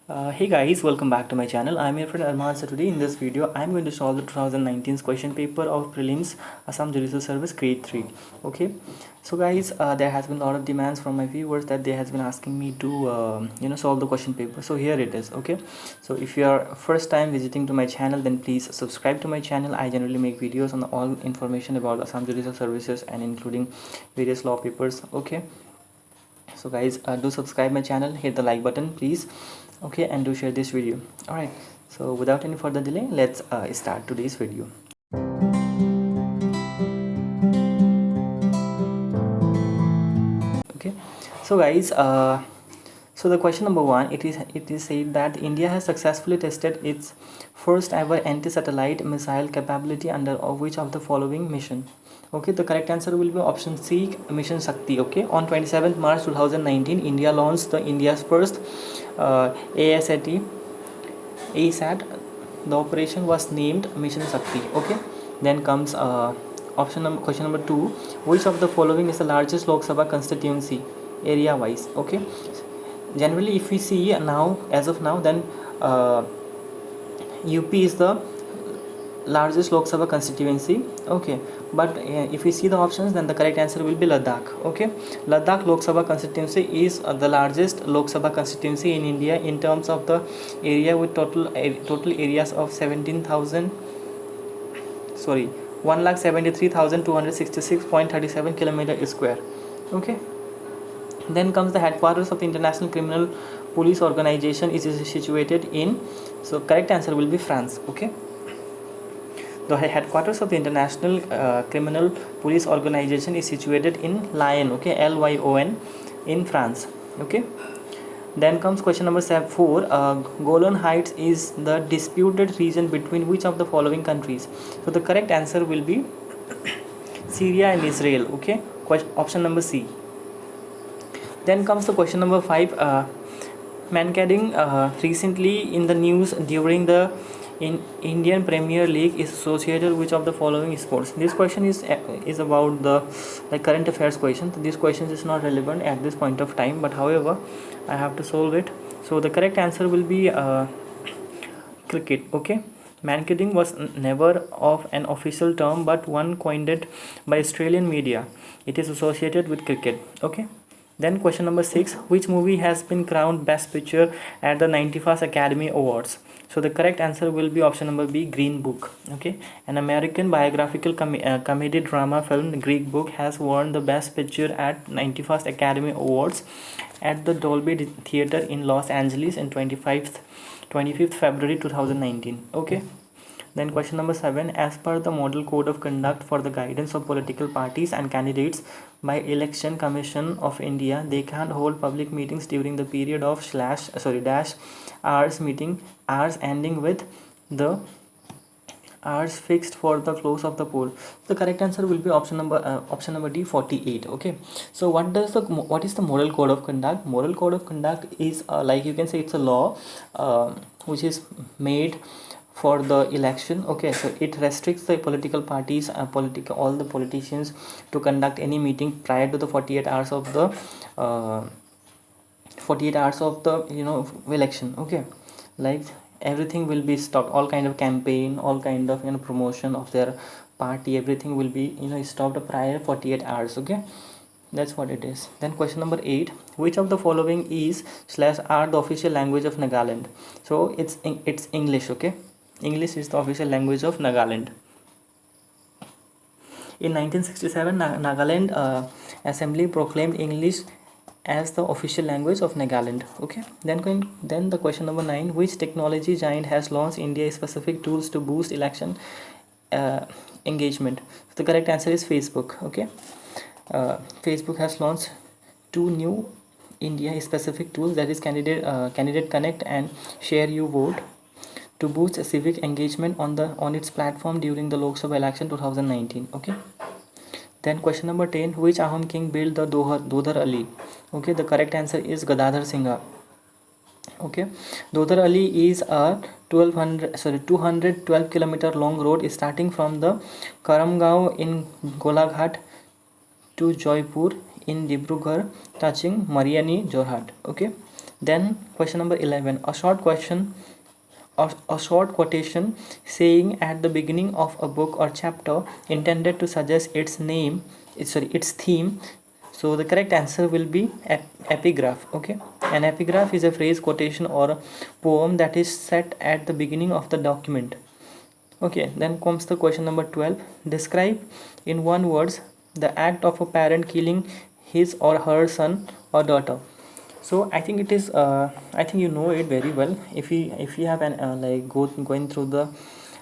Hey guys, welcome back to my channel. I'm your friend Arman. So today in this video, I'm going to solve the 2019 question paper of prelims Assam Judicial Service grade 3. Okay, so guys, there has been a lot of demands from my viewers that they has been asking me to solve the question paper. So here it is. Okay, so if you are first time visiting to my channel, then please subscribe to my channel. I generally make videos on all information about Assam Judicial Services and including various law papers. Okay, so guys, do subscribe my channel, hit the like button please. Okay, and do share this video. All right, so without any further delay, let's start today's video. Okay, so guys, so the question number one, it is said that India has successfully tested its first ever anti-satellite missile capability under which of the following mission? Okay, the correct answer will be option C, mission Shakti. Okay, on 27th March 2019, India launched the India's first ASAT. The operation was named mission Shakti. Okay, then comes question number 2, which of the following is the largest Lok Sabha constituency area wise? Okay, generally if we see now, as of now, then UP is the largest Lok Sabha constituency. Okay, but if we see the options, then the correct answer will be Ladakh. Okay, Ladakh Lok Sabha constituency is the largest Lok Sabha constituency in India in terms of the area, with total areas of 1,73,266.37 kilometer square. Okay, then comes the headquarters of the International Criminal Police Organization is situated in, so correct answer will be France. Okay, the headquarters of the International Criminal Police Organization is situated in Lyon. Okay, Lyon, in France. Okay, then comes question number 4. Golan Heights is the disputed region between which of the following countries? So the correct answer will be Syria and Israel. Okay, option number C. Then comes the question number 5. Mankading recently in the news during the Indian Premier League is associated which of the following sports? This question is about the current affairs question. This question is not relevant at this point of time, but however, I have to solve it. So the correct answer will be cricket. Okay, mankading was never of an official term, but one coined by Australian media. It is associated with cricket. Okay. Then question number 6, which movie has been crowned Best Picture at the 91st Academy Awards? So the correct answer will be option number B, Green Book. Okay, an American biographical comedy drama film, Green Book, has won the Best Picture at 91st Academy Awards at the Dolby Theatre in Los Angeles in 25th February 2019. Okay. Then question number 7, as per the Model Code of Conduct for the guidance of political parties and candidates by Election Commission of India, they can hold public meetings during the period of dash hours ending with the hours fixed for the close of the poll. The correct answer will be option number D, 48. Okay, so what is the Model Code of Conduct? Model Code of Conduct is like you can say it's a law which is made for the election. Okay, so it restricts the political parties all the politicians to conduct any meeting prior to the 48 hours of the 48 hours of the election. Okay, like everything will be stopped, all kind of campaign, all kind of promotion of their party, everything will be stopped prior 48 hours. Okay, that's what it is. Then question number 8, which of the following is / are the official language of Nagaland? So it's English. Okay, English is the official language of Nagaland. In 1967, Nagaland Assembly proclaimed English as the official language of Nagaland. Okay, then the question number 9, which technology giant has launched India specific tools to boost election engagement? So the correct answer is Facebook. Okay, Facebook has launched 2 new India specific tools, that is Candidate Connect and Share You Vote, to boost civic engagement on its platform during the Lok Sabha election 2019. Okay, then question number 10, which Ahom king built the Dodar Ali? Okay, the correct answer is Gadadhar Singha. Okay, Dodar Ali is a 212 kilometer long road starting from the Karamgaon in Golaghat to Joypur in Dibrugarh, touching Mariani Jorhat. Okay, Then question number 11, a short question or a short quotation saying at the beginning of a book or chapter intended to suggest its name, its theme. So the correct answer will be epigraph. Okay, an epigraph is a phrase, quotation, or a poem that is set at the beginning of the document. Okay, then comes the question number 12. Describe in one words the act of a parent killing his or her son or daughter. So I think it is I think you know it very well. If you have an going through the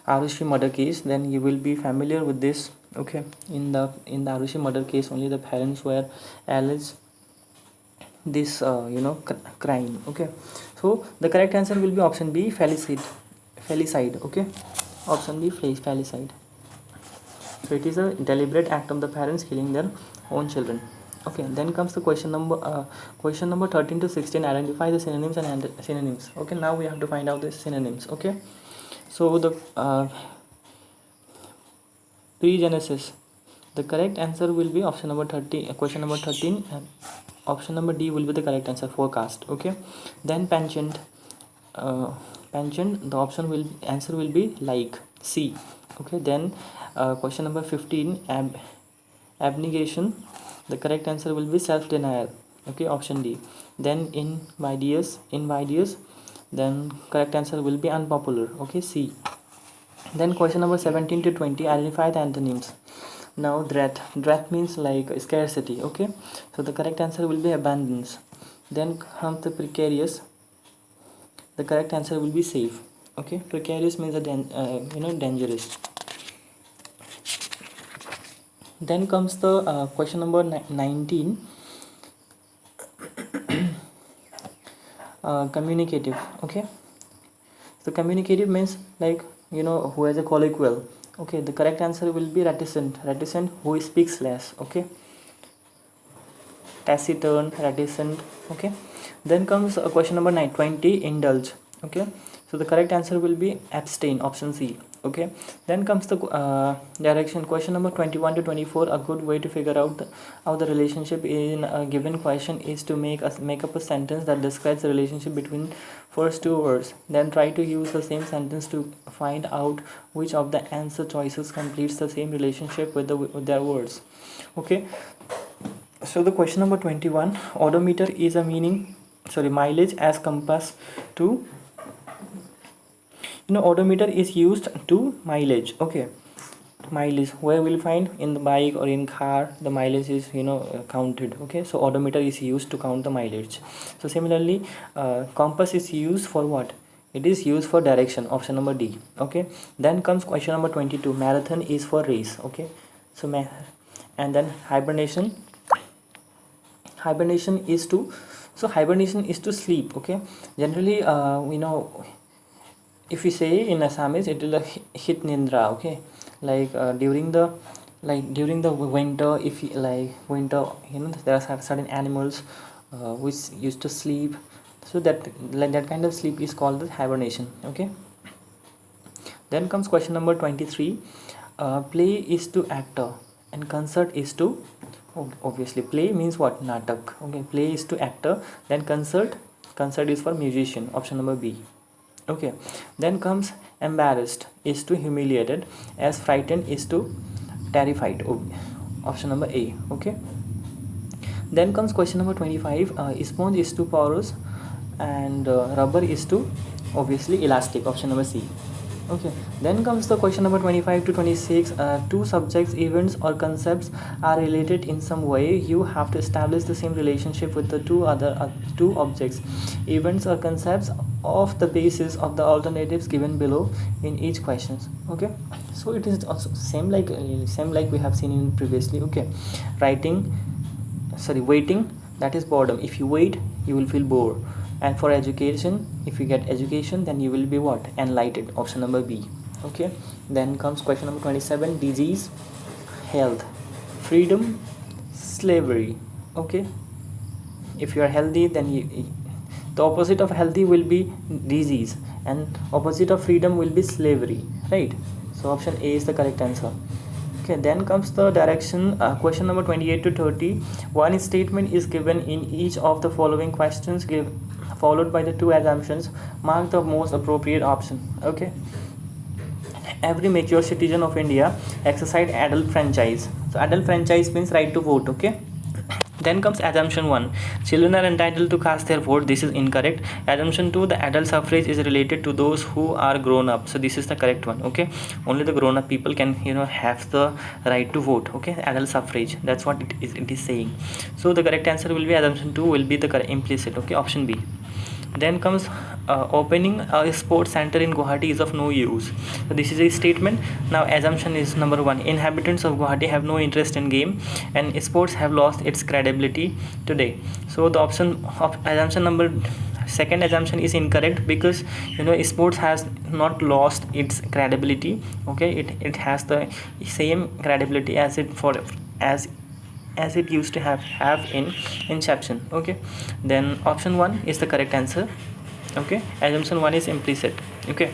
Arushi murder case, then you will be familiar with this. Okay, in the Arushi murder case, only the parents were alleged this crime. Okay, so the correct answer will be option B, felicide. Okay, option B, felicide. So it is a deliberate act of the parents killing their own children. Okay, then comes the question number 13 to 16. Identify the synonyms and synonyms. Okay, now we have to find out the synonyms. Okay, so the pre-genesis, the correct answer will be option number 30, question number 13, and option number D will be the correct answer, forecast. Okay, then penchant, the option will answer will be like, C. Okay, then question number 15, abnegation, the correct answer will be self-denial. Okay, option D. Then invidious, then correct answer will be unpopular. Okay, C. Then question number 17 to 20, identify the antonyms. Now dread means like scarcity. Okay, so the correct answer will be abundance. Then comes the precarious, the correct answer will be safe. Okay, precarious means dangerous. Then comes the question number 19, communicative. Okay, so communicative means like who has a colloquial. Okay, the correct answer will be reticent, who speaks less. Okay, taciturn, reticent. Okay, then comes question number 20, indulge. Okay, so the correct answer will be abstain, option C. Okay, then comes the direction, question number 21 to 24. A good way to figure out how the relationship in a given question is to make up a sentence that describes the relationship between first two words, then try to use the same sentence to find out which of the answer choices completes the same relationship with their words. Okay, so the question number 21, odometer is a mileage as compass to, odometer is used to mileage. Okay, mileage, where we'll find in the bike or in car, the mileage is counted. Okay, so odometer is used to count the mileage. So similarly, compass is used for what? It is used for direction, option number D. Okay, then comes question number 22, marathon is for race. Okay, so and then hibernation is to sleep. Okay, generally if we say in Assamese, it will hit nindra. Okay, like during the winter, if you, like winter, there are certain animals which used to sleep, so that kind of sleep is called the hibernation. Okay, then comes question number 23, play is to actor and concert is to, obviously play means what? Natak. Okay, play is to actor, then concert is for musician, option number B. Okay, then comes embarrassed is to humiliated, as frightened is to terrified, option number A. Okay, then comes question number 25, sponge is to porous and rubber is to obviously elastic, option number C. Okay, then comes the question number 25 to 26, two subjects, events or concepts are related in some way. You have to establish the same relationship with the two objects, events or concepts of the basis of the alternatives given below in each question. Okay, so it is also same like we have seen in previously. Okay, waiting, that is boredom. If you wait, you will feel bored. And for education, if you get education, then you will be what? Enlightened, option number B. Okay, then comes question number 27, disease, health, freedom, slavery. Okay, if you are healthy, then the opposite of healthy will be disease, and opposite of freedom will be slavery, right? So option A is the correct answer. Okay, then comes the direction, question number 28 to 30. One statement is given in each of the following questions. followed by the two assumptions mark the most appropriate option. Okay, every mature citizen of India exercise adult franchise. So adult franchise means right to vote. Okay, then comes assumption 1, children are entitled to cast their vote. This is incorrect. Assumption 2, the adult suffrage is related to those who are grown up. So this is the correct one. Okay, only the grown up people can have the right to vote. Okay, adult suffrage, that's what it is saying. So the correct answer will be assumption 2 will be the implicit. Okay, option B. Then comes opening a sports center in Guwahati is of no use. So this is a statement. Now assumption is number 1, inhabitants of Guwahati have no interest in game and sports have lost its credibility today. So the option of assumption number second assumption is incorrect, because sports has not lost its credibility. Okay, it has the same credibility as it used to have in inception. Okay, then option 1 is the correct answer. Okay, assumption 1 is implicit. Okay,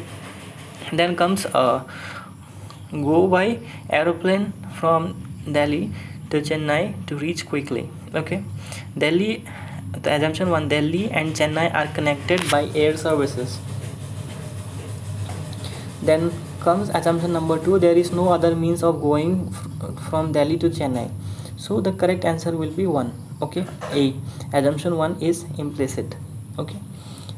then comes go by aeroplane from Delhi to Chennai to reach quickly. Okay, Delhi, the assumption 1, Delhi and Chennai are connected by air services. Then comes assumption number 2, there is no other means of going from Delhi to Chennai. So the correct answer will be 1. Okay, A, assumption 1 is implicit. Okay,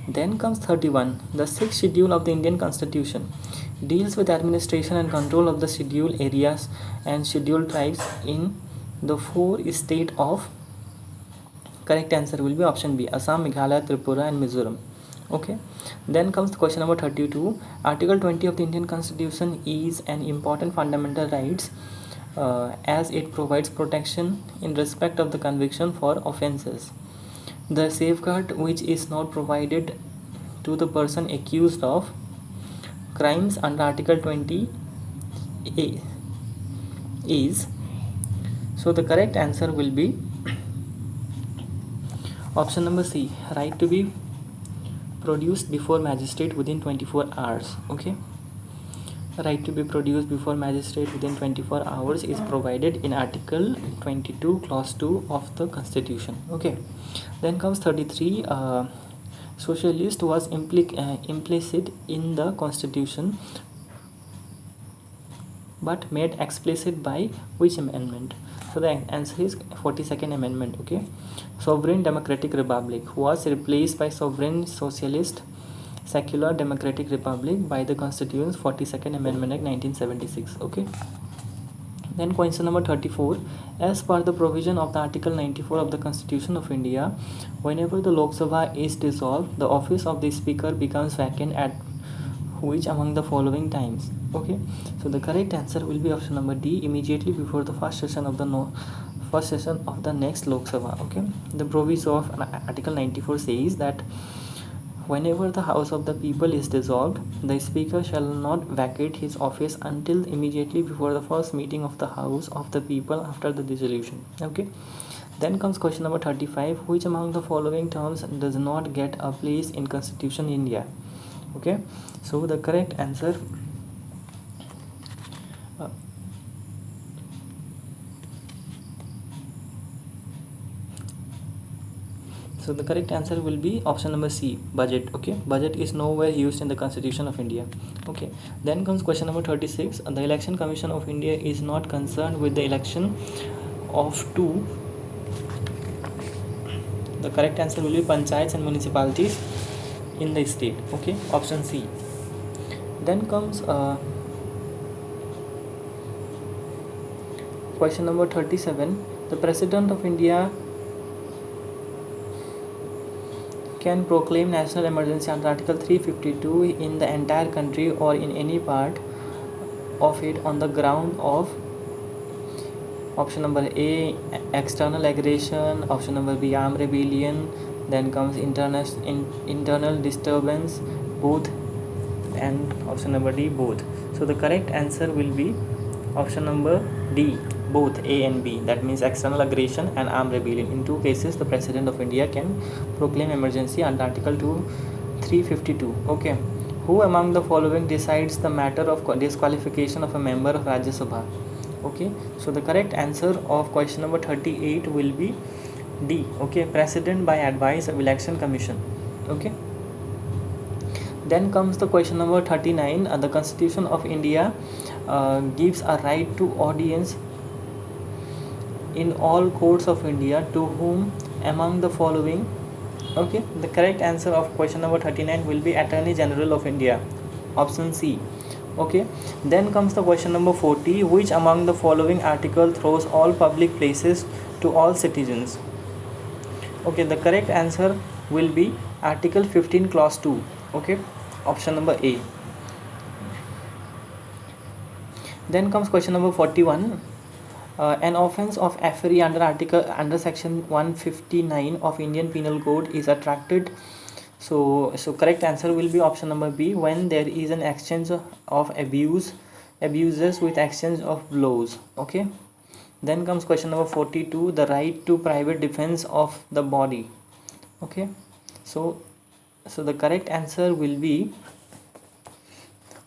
then comes 31, the 6th schedule of the Indian Constitution deals with administration and control of the scheduled areas and scheduled tribes in the 4 states of. Correct answer will be option B, Assam, Meghalaya, Tripura and Mizoram. Okay, then comes question number 32, article 20 of the Indian Constitution is an important fundamental rights as it provides protection in respect of the conviction for offences. The safeguard which is not provided to the person accused of crimes under article 20 is. So the correct answer will be option number C, right to be produced before magistrate within 24 hours. Okay, right to be produced before magistrate within 24 hours is provided in article 22 clause 2 of the Constitution. Okay, then comes 33, socialist was implicit in the Constitution but made explicit by which amendment? So the answer is 42nd amendment. Okay, sovereign democratic republic was replaced by sovereign socialist secular democratic republic by the Constitution's 42nd amendment act 1976. Okay, then question number 34, as per the provision of the article 94 of the Constitution of India, whenever the Lok Sabha is dissolved, the office of the speaker becomes vacant at which among the following times? Okay, so the correct answer will be option number D, immediately before the first session of the next Lok Sabha. Okay, the proviso of article 94 says that whenever the House of the People is dissolved, the speaker shall not vacate his office until immediately before the first meeting of the House of the People after the dissolution. Okay, then comes question number 35, which among the following terms does not get a place in Constitution India? Okay, so the correct answer will be option number C, budget. Okay, budget is nowhere used in the Constitution of India. Okay, then comes question number 36, the Election Commission of India is not concerned with the election of two. The correct answer will be panchayats and municipalities in the state. Okay, option C. Then comes question number 37, the President of India can proclaim national emergency under article 352 in the entire country or in any part of it on the ground of. Option number A, external aggression. Option number B, armed rebellion. Then comes internal disturbance, both, and option number D, both. So the correct answer will be option number D, both A and B. That means external aggression and armed rebellion. In two cases, the President of India can proclaim emergency under article 352. Okay, who among the following decides the matter of disqualification of a member of Rajya Sabha? Okay, so the correct answer of question number 38 will be D. Okay, President by advice of Election Commission. Okay. Then comes the question number 39. The Constitution of India gives a right to audience in all courts of India to whom among the following. Okay, the correct answer of question number 39 will be Attorney General of India, option C. Okay, then comes the question number 40. Which among the following article throws all public places to all citizens? Okay, the correct answer will be Article 15 clause 2. Okay, option number A. Then comes question number 41. An offence of affair under section 159 of Indian Penal Code is attracted. So correct answer will be option number B, when there is an exchange of abuses with exchange of blows. Okay. Then comes question number 42. The right to private defense of the body. Okay. So the correct answer will be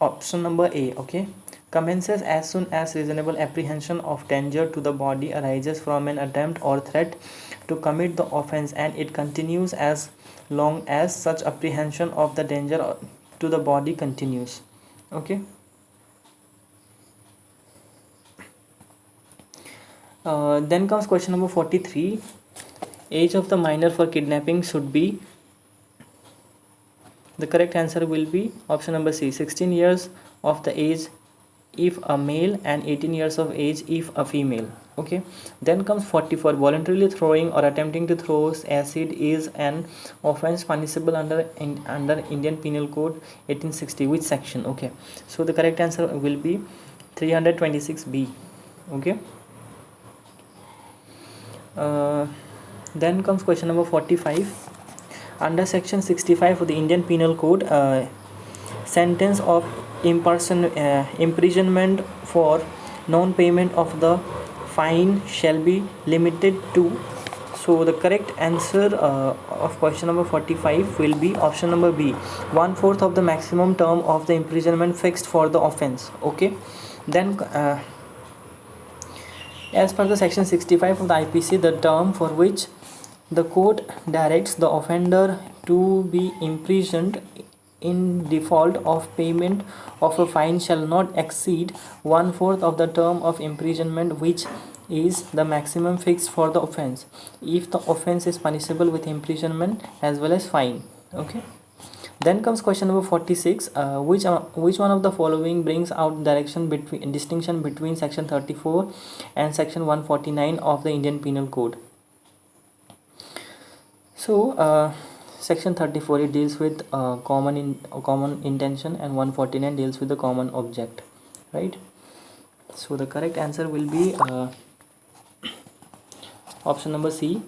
option number A. Okay. Commences as soon as reasonable apprehension of danger to the body arises from an attempt or threat to commit the offence, and it continues as long as such apprehension of the danger to the body continues. Okay. Then comes question number 43. Age of the minor for kidnapping should be. The correct answer will be option number C, 16 years of the age if a male and 18 years of age if a female. Okay. Then comes 44. Voluntarily throwing or attempting to throw acid is an offence punishable under Indian Penal Code 1860. Which section? Okay. So the correct answer will be 326B. Okay. Then comes question number 45. Under section 65 of the Indian Penal Code, sentence of imprisonment for non-payment of the fine shall be limited to. So the correct answer of question number 45 will be option number B, 1/4 of the maximum term of the imprisonment fixed for the offence. Okay. Then as per the section 65 of the IPC, the term for which the court directs the offender to be imprisoned in default of payment of a fine shall not exceed 1/4 of the term of imprisonment, which is the maximum fixed for the offence, if the offence is punishable with imprisonment as well as fine. Okay. Then comes question number 46. Which one of the following brings out distinction between section 34 and section 149 of the Indian Penal Code? So section 34, it deals with common intention, and 149 deals with the common object, right? So the correct answer will be option number C.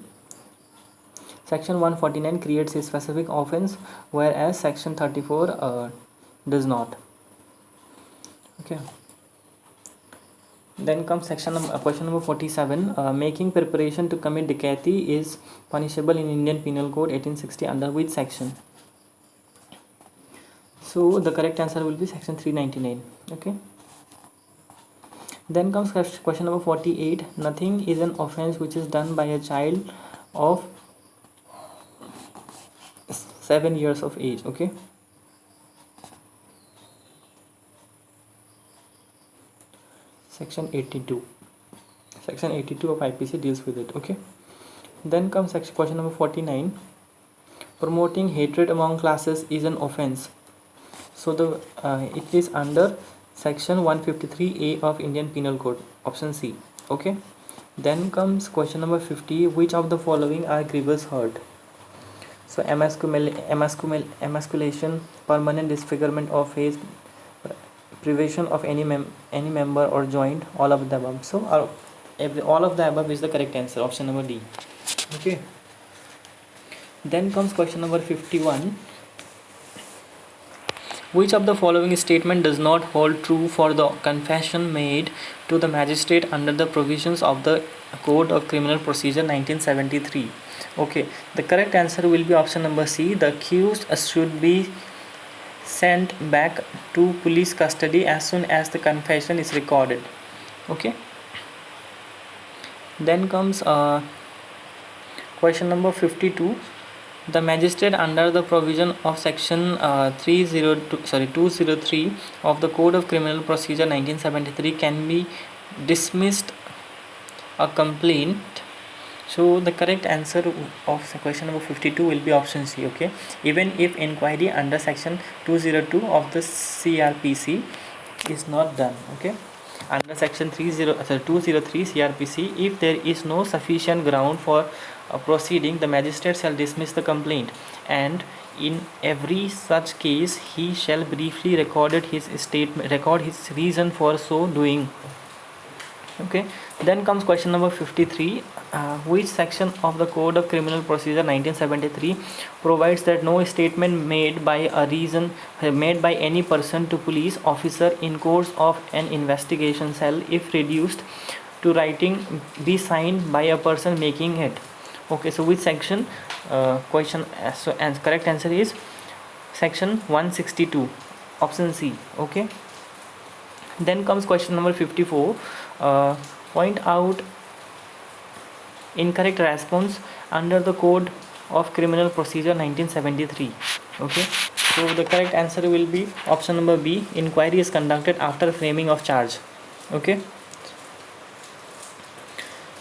Section 149 creates a specific offense, whereas section 34 does not. Okay. Then comes question number 47. Making preparation to commit dacoity is punishable in Indian Penal Code 1860 under which section? So the correct answer will be section 399. Okay. Then comes question number 48. Nothing is an offense which is done by a child of 7 years of age. Okay. Section 82 of IPC deals with it. Okay. Then comes question number 49. Promoting hatred among classes is an offense. So it is under section 153A of Indian Penal Code, option C. Okay. Then comes question number 50. Which of the following are grievous hurt? So emasculation, permanent disfigurement of face, privation of any member or joint, all of the above. So all of the above is the correct answer, option number D. Okay. Then comes question number 51. Which of the following statement does not hold true for the confession made to the magistrate under the provisions of the Code of Criminal Procedure 1973? Okay, the correct answer will be option number C. The accused should be sent back to police custody as soon as the confession is recorded. Okay. Then comes question number 52. The magistrate under the provision of section 203 of the Code of Criminal Procedure 1973 can be dismissed a complaint. So the correct answer of question number 52 will be option C. Okay, even if inquiry under section 202 of the CRPC is not done. Okay, under section 203 CRPC, if there is no sufficient ground for a proceeding, the magistrate shall dismiss the complaint, and in every such case he shall briefly record his reason for so doing. Okay, then comes question number 53. Which section of the Code of Criminal Procedure 1973 provides that no statement made by any person to police officer in course of an investigation shall, if reduced to writing, be signed by a person making it? Okay, so which section? And correct answer is section 162, option C. Okay, then comes question number 54. Point out incorrect response under the Code of Criminal Procedure 1973. Okay, so the correct answer will be option number B. Inquiry is conducted after framing of charge. Okay,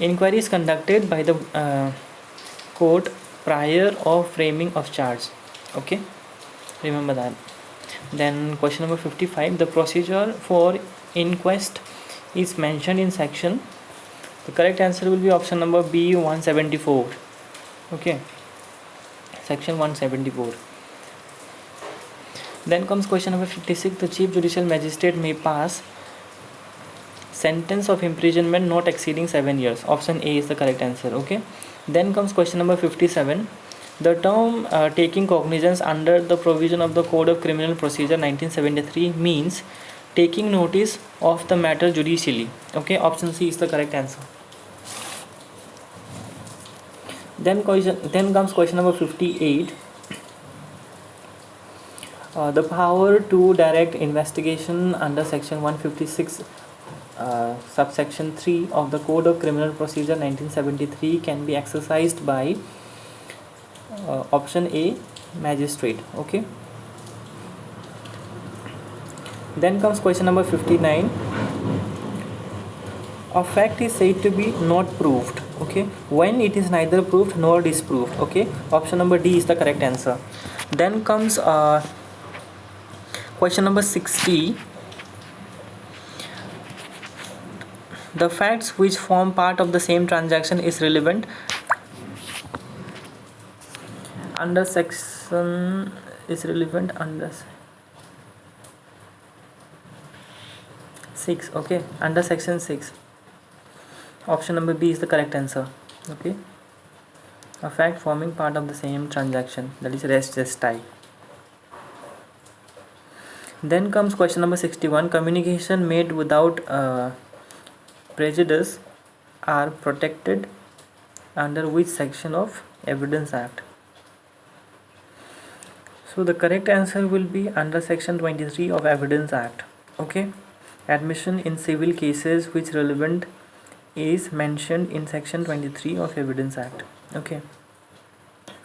inquiry is conducted by the court prior of framing of charge. Okay, remember that. Then question number 55. The procedure for inquest is mentioned in section. The correct answer will be option number B, 174. Okay, section 174. Then comes question number 56. The chief judicial magistrate may pass sentence of imprisonment not exceeding 7 years. Option A is the correct answer. Okay, then comes question number 57. The term taking cognizance under the provision of the Code of Criminal Procedure 1973 means taking notice of the matter judicially. Okay, option C is the correct answer. Then comes question number 58. The power to direct investigation under section 156 subsection 3 of the Code of Criminal Procedure 1973 can be exercised by option A, magistrate. Okay, then comes question number 59. A fact is said to be not proved, okay, when it is neither proved nor disproved. Okay, option number D is the correct answer. Then comes question number 60. The facts which form part of the same transaction is relevant under section under 6. Okay, under section 6. Option number B is the correct answer. Okay, a fact forming part of the same transaction, that is res gestae. Then comes question number 61. Communication made without prejudice are protected under which section of Evidence Act? So the correct answer will be under section 23 of Evidence Act. Okay, admission in civil cases which relevant is mentioned in section 23 of Evidence Act. Okay,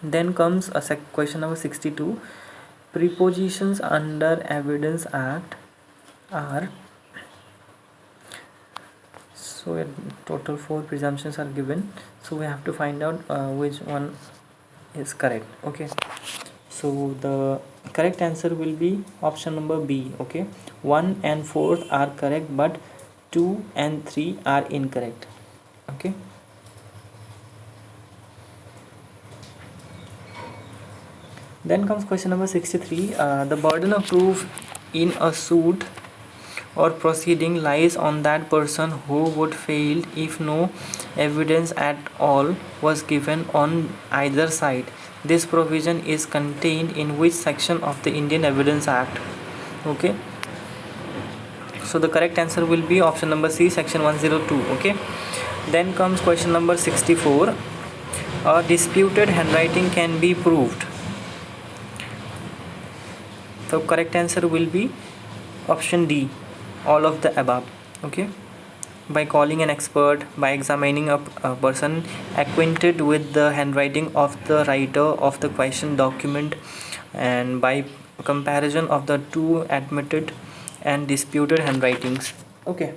then comes a question number 62. Prepositions under Evidence Act are, so total 4 presumptions are given, so we have to find out which one is correct. Okay, so the correct answer will be option number B. Okay, 1 and 4 are correct, but 2 and 3 are incorrect. Okay, then comes question number 63. The burden of proof in a suit or proceeding lies on that person who would fail if no evidence at all was given on either side. This provision is contained in which section of the Indian Evidence Act? Okay, so the correct answer will be option number C, section 102. Okay, then comes question number 64. A disputed handwriting can be proved. So correct answer will be option D, all of the above. Okay, by calling an expert, by examining a person acquainted with the handwriting of the writer of the question document, and by comparison of the two admitted and disputed handwritings. Okay,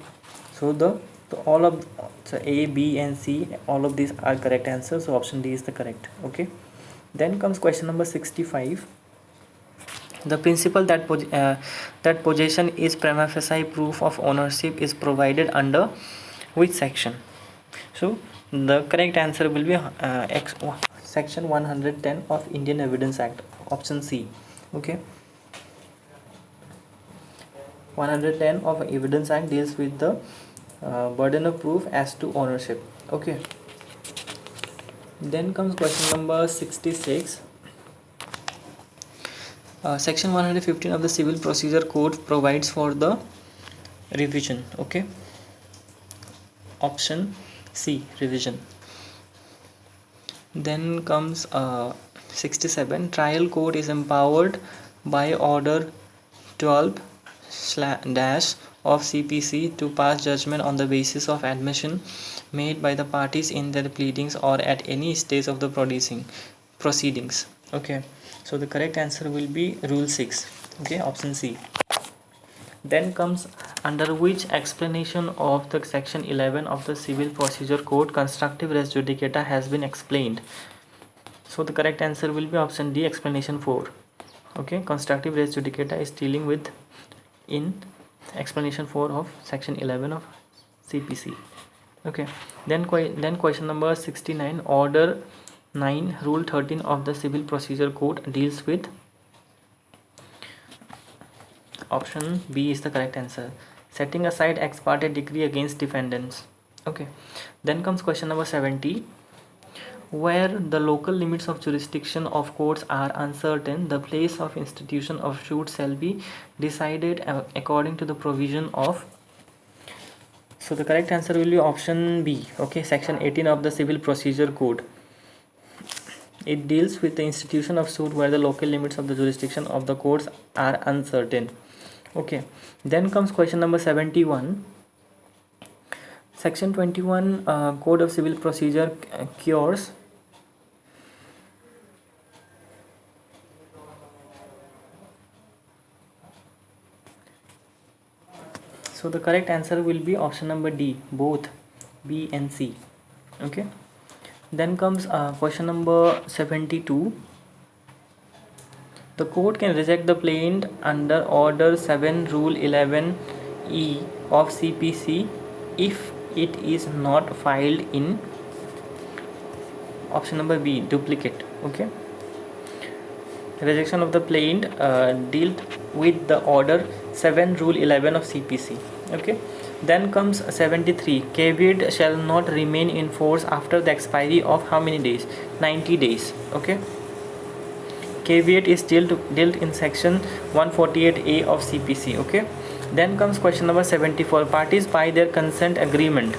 so all of A, B, and C, all of these are correct answers. So option D is the correct. Okay, then comes question number 65. The principle that possession is prima facie proof of ownership is provided under which section? So the correct answer will be section 110 of Indian Evidence Act, option C. Okay, 110 of Evidence Act deals with the burden of proof as to ownership. Okay, then comes question number 66. Section 115 of the Civil Procedure Code provides for the revision. Okay, option C, revision. Then comes 67. Trial court is empowered by order 12 dash of CPC to pass judgment on the basis of admission made by the parties in their pleadings or at any stage of the proceedings. Okay, so the correct answer will be rule 6. Okay, option C. Then comes under which explanation of the section 11 of the Civil Procedure Code constructive res judicata has been explained? So the correct answer will be option D, explanation 4. Okay, constructive res judicata is dealing with in explanation 4 of section 11 of CPC. Okay, then question number 69. Order 9 rule 13 of the Civil Procedure Code deals with, option B is the correct answer, setting aside ex parte decree against defendants. Okay, then comes question number 70. Where the local limits of jurisdiction of courts are uncertain, the place of institution of suit shall be decided according to the provision of. So the correct answer will be option B. Okay, section 18 of the Civil Procedure Code. It deals with the institution of suit where the local limits of the jurisdiction of the courts are uncertain. Okay, then comes question number 71. Section 21 Code of Civil Procedure cures. So the correct answer will be option number D, both B and C. Okay, then comes question number 72. The court can reject the plaint under order 7 rule 11E of CPC if it is not filed in, option number B, duplicate. Okay, rejection of the plaint dealt with the order 7 rule 11 of CPC. Okay, then comes 73. Caveat shall not remain in force after the expiry of how many days? 90 days. Okay, caveat is dealt in section 148A of CPC. Okay, then comes question number 74. Parties by their consent agreement.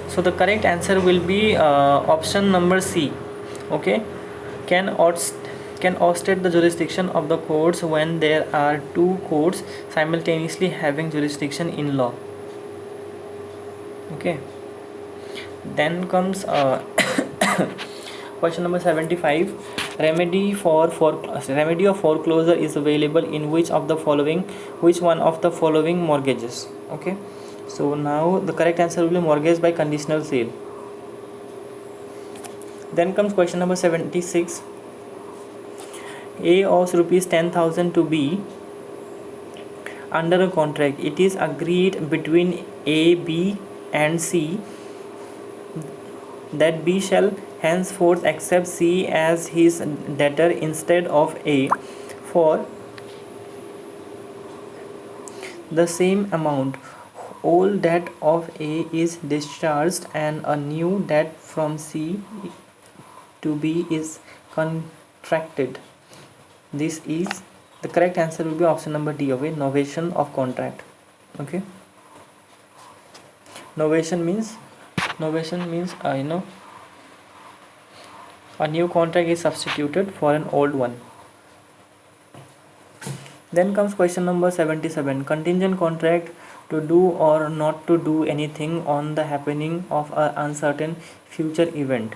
So the correct answer will be option number C. Okay, can outstate the jurisdiction of the courts when there are two courts simultaneously having jurisdiction in law. Okay, then comes question number 75. Remedy of foreclosure is available in which one of the following mortgages? Okay, so now the correct answer will be mortgage by conditional sale. Then comes question number 76. A owes rupees 10,000 to B under a contract. It is agreed between A, B and C that B shall henceforth accept C as his debtor instead of A for the same amount. Old debt of A is discharged and a new debt from C to B is contracted. This is the correct answer will be option number D, okay, novation of contract. Okay, novation means a new contract is substituted for an old one. Then comes question number 77. Contingent contract to do or not to do anything on the happening of an uncertain future event.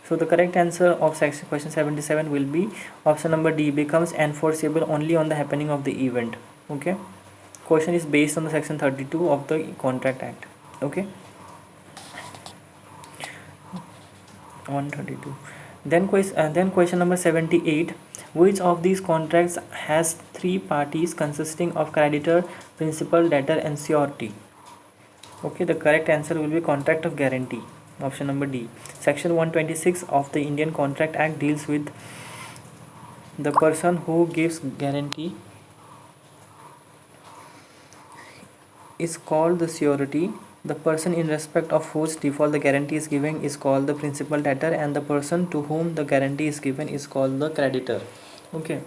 So the correct answer of section question 77 will be option number D, becomes enforceable only on the happening of the event. Okay, question is based on the section 32 of the Contract Act. Okay, 132. Then question number 78, which of these contracts has three parties consisting of creditor, principal, debtor and surety? Okay, the correct answer will be contract of guarantee, option number D. Section 126 of the Indian Contract Act deals with the person who gives guarantee is called the surety. The person in respect of whose default the guarantee is given is called the principal debtor, and the person to whom the guarantee is given is called the creditor. Okay,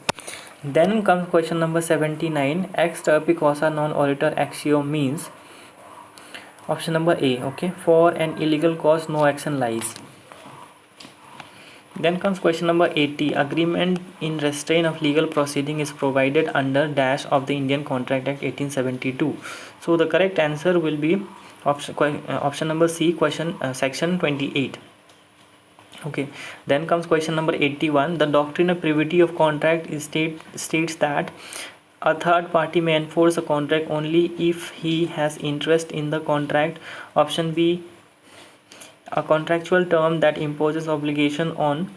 then comes question number 79, ex turpi causa non oritur actio means option number A. Okay, for an illegal cause no action lies. Then comes question number 80, agreement in restraint of legal proceeding is provided under dash of the Indian Contract Act 1872. So the correct answer will be option number C, section 28. Okay, then comes question number 81, the doctrine of privity of contract states that a third party may enforce a contract only if he has interest in the contract. Option B, a contractual term that imposes obligation on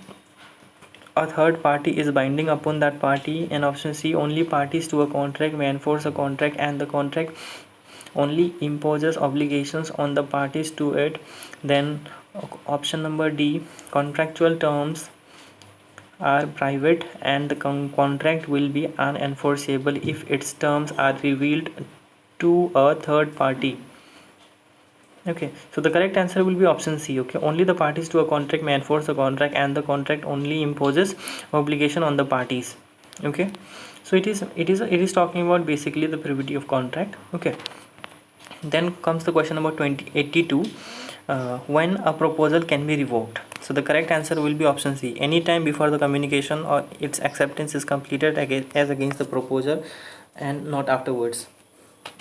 a third party is binding upon that party. And option C, only parties to a contract may enforce a contract and the contract only imposes obligations on the parties to it. Then option number D, contractual terms are private and the contract will be unenforceable if its terms are revealed to a third party. Okay, so the correct answer will be option C. Okay, only the parties to a contract may enforce a contract and the contract only imposes obligation on the parties. Okay, so it is talking about basically the privity of contract. Okay, then comes the question number 82, when a proposal can be revoked. So the correct answer will be option C, anytime before the communication or its acceptance is completed as against the proposer and not afterwards.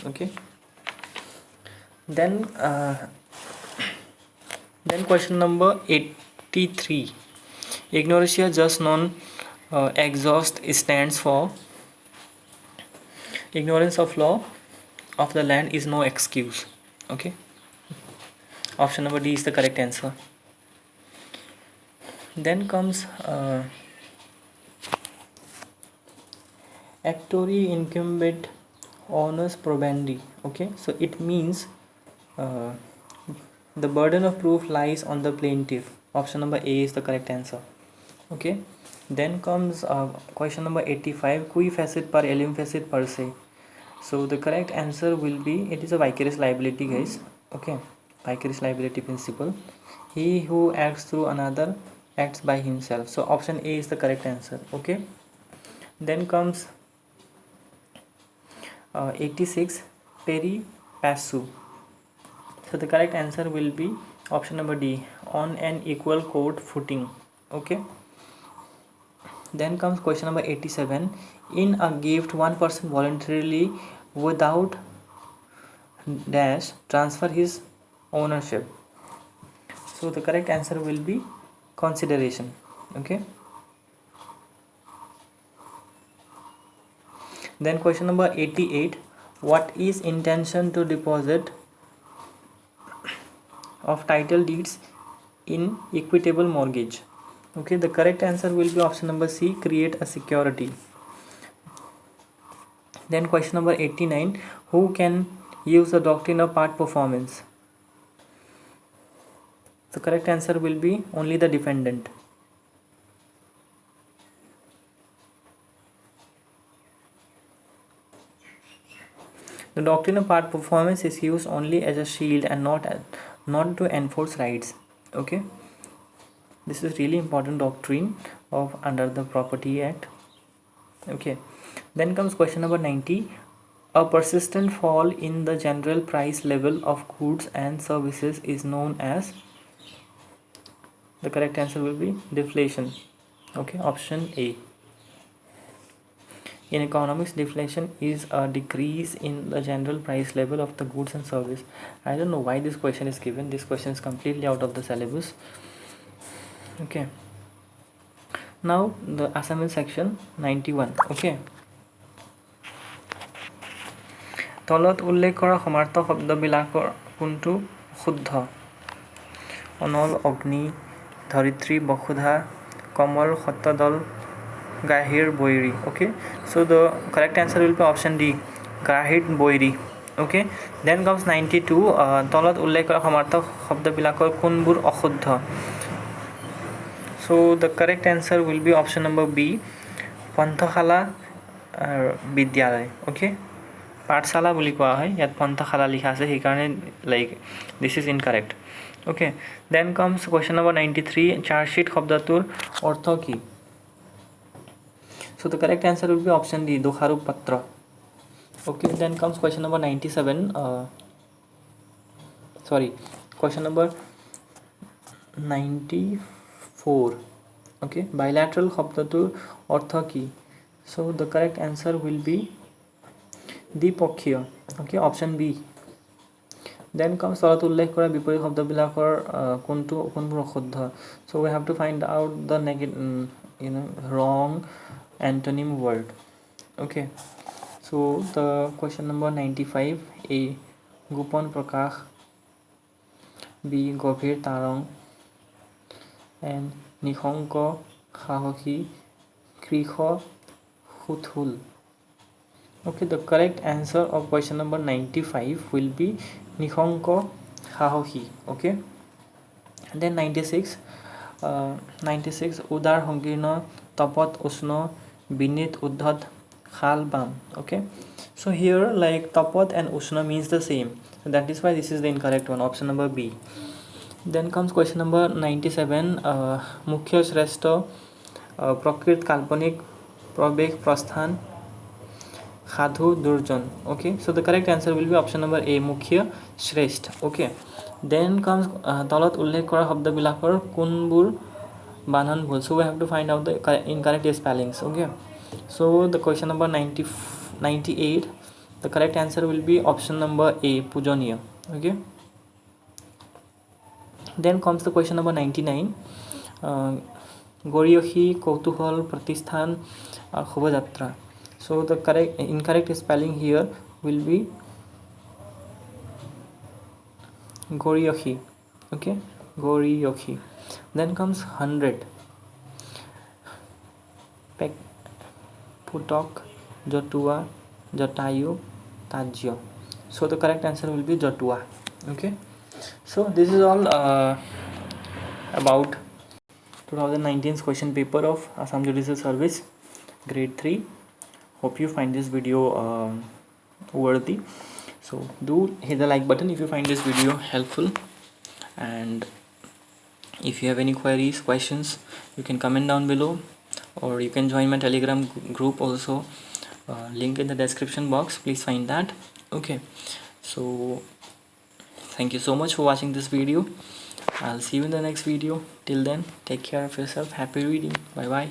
Okay, then question number 83, ignorantia jus non exhaust stands for ignorance of law of the land is no excuse. Okay, option number D is the correct answer. Then comes actori incumbit onus probandi. Okay, so it means uh, the burden of proof lies on the plaintiff. Option number A is the correct answer. Okay, then comes question number 85, qui facit per elim facit per se. So the correct answer will be, it is a vicarious liability, guys. Okay, vicarious liability principle, he who acts through another acts by himself. So option A is the correct answer. Okay, then comes 86, peri passu. So the correct answer will be option number D, on an equal court footing. Okay, then comes question number 87, in a gift one person voluntarily without dash transfer his ownership. So the correct answer will be consideration. Okay, then question number 88, what is intention to deposit of title deeds in equitable mortgage? Okay, the correct answer will be option number C, create a security. Then question number 89, who can use the doctrine of part performance? The correct answer will be only the defendant. The doctrine of part performance is used only as a shield and not to enforce rights. Okay, this is really important doctrine of under the Property Act. Okay, then comes question number 90, a persistent fall in the general price level of goods and services is known as. The correct answer will be deflation. Okay, option A. In economics, deflation is a decrease in the general price level of the goods and service. I don't know why this question is given. This question is completely out of the syllabus. Okay. Now the assignment section 91. Okay. তলত উল্লেখ কৰা সমাৰ্থ শব্দবিলাকৰ কোনটো শুদ্ধ? অনল, অগ্নি, ধৰিত্ৰী, বসুধা, কমল, সত্যদল, গাহীৰ, বৈৰী. Okay, so the correct answer will be option D, গাহীৰ, Bairi. Okay, then comes 92. তলত উল্লেখ কৰা সমাৰ্থ শব্দবিলাকৰ কোনবোৰ অশুদ্ধ? So the correct answer will be option number B, পন্থশালা, বিদ্যালয়. Okay, পাঠশালা বুলি কোৱা হয়, ইয়াত পন্থশালা লিখা আছে, সেইকাৰণে like this is incorrect. Okay, then comes question number 93. Charge sheet শব্দটোৰ অৰ্থ কি? So the correct answer will be option D, দোষাৰোপ পত্ৰ. Okay, then comes question number 97. Question number 94. Okay, bilateral শব্দটোৰ অৰ্থ কি? So the correct answer will be দ্বিপক্ষীয়. Okay, option B. Then comes তলত উল্লেখ কৰা বিপৰীত শব্দবিলাকৰ কোনবোৰ অশুদ্ধ? So we have to find out the wrong antonym word. Okay, so the question number 95. A, গোপন প্ৰকাশ. B, গভীৰ তাৰং. And নিশংক, সাহসী. কৃষ, সুথুল. Okay, the correct answer of question number 95 will be নিশংক, সাহসী. Okay, and then 96. 96. উদাৰ, সংকীৰ্ণ, তপত, উষ্ণ, বিনীত, উদ্ধত, শাল, বাম. Okay, so here like তপত and ushna means the same, so that is why this is the incorrect one, option number B. Then comes question number 97. মুখ্য, শ্ৰেষ্ঠ, প্ৰকৃত, কাল্পনিক, প্ৰৱেশ, প্ৰস্থান, সাধু, দুৰ্জন. Okay, so the correct answer will be option number A, মুখ্য, শ্ৰেষ্ঠ. Okay, then comes তলত উল্লেখ কৰা শব্দবিলাকৰ কোনবোৰ বানান ভুল? So we have to find out the incorrect spellings. Okay, so the question number 98. The correct answer will be option number A, পূজনীয়. Okay, then comes the question number 99. গৰীয়সী, কৌতূহল, প্ৰতিষ্ঠান, শোভাযাত্ৰা. So the incorrect spelling here will be Goriyoshi. Okay, Goriyoshi. Then comes 100. ফুটক, জতুৱা, Jatayu, তাজ্য. So the correct answer will be জতুৱা. Okay, so this is all about 2019's question paper of Assam Judicial Service grade 3. Hope you find this video worthy. So do hit the like button if you find this video helpful, and if you have any queries, questions, you can comment down below, or you can join my Telegram group also, link in the description box. Please find that. Okay, so thank you so much for watching this video. I'll see you in the next video. Till then, take care of yourself. Happy reading. Bye bye.